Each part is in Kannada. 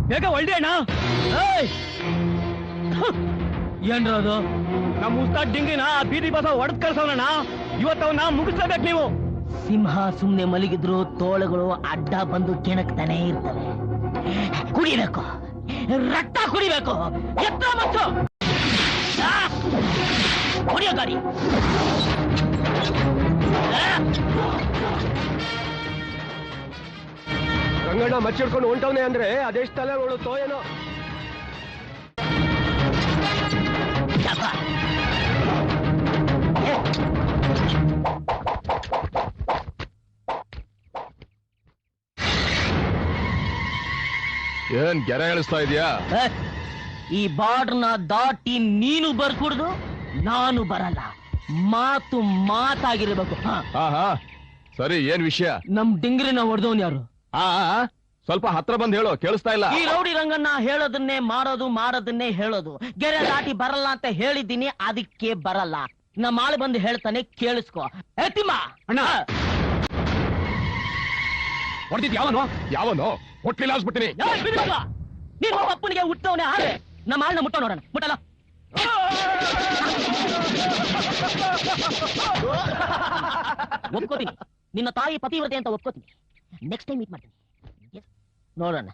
ಬೇಗ ಒಳ್ಳೆ ಅಣ್ಣ. ಏನ್ರದು? ನಮ್ಮ ಉಸ್ತಾದ್ ಡಿಂಗಿನ ಬೀದಿ ಬಸ ಹೊಡೆದ್ ಕಳ್ಸವನಣ್ಣ. ಇವತ್ತವನ್ನ ಮುಗಿಸ್ಲೇಬೇಕು ನೀವು. ಸಿಂಹ ಸುಮ್ನೆ ಮಲಗಿದ್ರು ತೋಳುಗಳು ಅಡ್ಡ ಬಂದು ಕೆಣಕ್ತಾನೆ ಇರ್ತವೆ. ಕುಡಿಬೇಕು, ರಕ್ತ ಕುಡಿಬೇಕು. ಎತ್ತ ಮತ್ತು ಕುಡಿಯೋ ಗಾಡಿ. ರಂಗಣ್ಣ ಮಚ್ಚಿಡ್ಕೊಂಡು ಹೊಂಟವನೆ ಅಂದ್ರೆ ಅದೆಷ್ಟು ತಲೆ ನೋಡುತ್ತೋ ಏನೋ. ಏನ್ ಗೆರೆ ಹೇಳಿಸ್ತಾ ಇದೀಯಾ? ಈ ಬಾರ್ಡ್ನ ದಾಟಿ ನೀನು ಬರ್ಕೂಡ್ದು, ನಾನು ಬರಲ್ಲ. ಮಾತು ಮಾತಾಗಿರ್ಬೇಕು. ಸರಿ, ಏನ್ ವಿಷಯ? ನಮ್ ಡಿಂಗ್ರಿನ ಹೊಡೆದವನ್ ಯಾರು? ಸ್ವಲ್ಪ ಹತ್ರ ಬಂದ್ ಹೇಳು, ಕೇಳಿಸ್ತಾ ಇಲ್ಲ. ಈ ರೌಡಿ ರಂಗನ್ನ ಹೇಳೋದನ್ನೇ ಮಾಡೋದು, ಮಾಡೋದನ್ನೇ ಹೇಳೋದು. ಗೆರೆ ದಾಟಿ ಬರಲ್ಲ ಅಂತ ಹೇಳಿದ್ದೀನಿ, ಅದಕ್ಕೆ ಬರಲ್ಲ. ನಮ್ಮ ಆಳು ಬಂದು ಹೇಳ್ತಾನೆ, ಕೇಳಿಸ್ಕೊ. ತಿಮ್ಮ ಅಣ್ಣ ಹೊಡೆದಿದ್ ಯಾವನು? ಯಾವನು ಹೊಟ್ಲಿಲ್ಲ ಅನ್ಸ್ಬಿಟ್ಟಿನಿ. ನೀನು ಅಪ್ಪನಿಗೆ ಹುಟ್ಟವನೇ ಆದ್ರೆ ನಮ್ಮ ಆಳ್ನ ಮುಟ್ಟ ನೋಡೋಣ. ಮುಟ್ಟಲ್ಲ. ಒಪ್ಕೋತೀನಿ, ನಿನ್ನ ತಾಯಿ ಪತಿವ್ರತೆ ಅಂತ ಒಪ್ಕೋತೀನಿ. ನೆಕ್ಸ್ಟ್ ಟೈಮ್ ಮೀಟ್ ಮಾಡ್ತೀನಿ, ನೋಡೋಣ.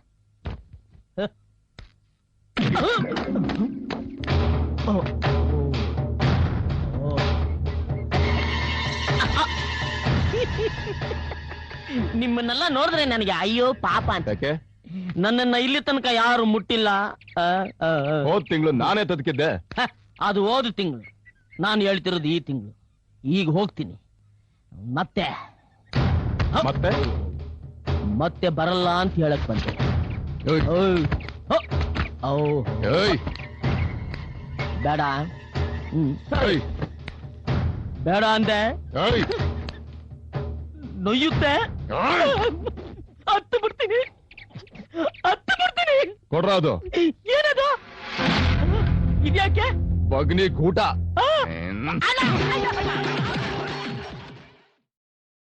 ನಿಮ್ಮನ್ನೆಲ್ಲ ನೋಡಿದ್ರೆ ನನಗೆ ಅಯ್ಯೋ ಪಾಪ ಅಂತ. ನನ್ನನ್ನ ಇಲ್ಲಿ ತನಕ ಯಾರು ಮುಟ್ಟಿಲ್ಲ. ಹೋದ್ ತಿಂಗಳು ನಾನೇ ತದಕಿದ್ದೆ. ಅದು ಹೋದ ತಿಂಗಳು, ನಾನು ಹೇಳ್ತಿರೋದು ಈ ತಿಂಗಳು. ಈಗ ಹೋಗ್ತೀನಿ, ಮತ್ತೆ ಮತ್ತೆ ಮತ್ತೆ ಬರಲ್ಲ ಅಂತ ಹೇಳಕ್ ಬಂದೆ. ಬೇಡ, ಬೇಡ ಅಂದೆ. ನೊಯ್ಯುತ್ತೆ. ಹತ್ತು ಬಿಡ್ತೀನಿ, ಹತ್ತು ಬಿಡ್ತೀನಿ. ಕೊಡ್ರ ಅದು. ಏನದು? ಇದ್ಯಾಕೆ? ಬಗ್ನಿ ಗೂಟ.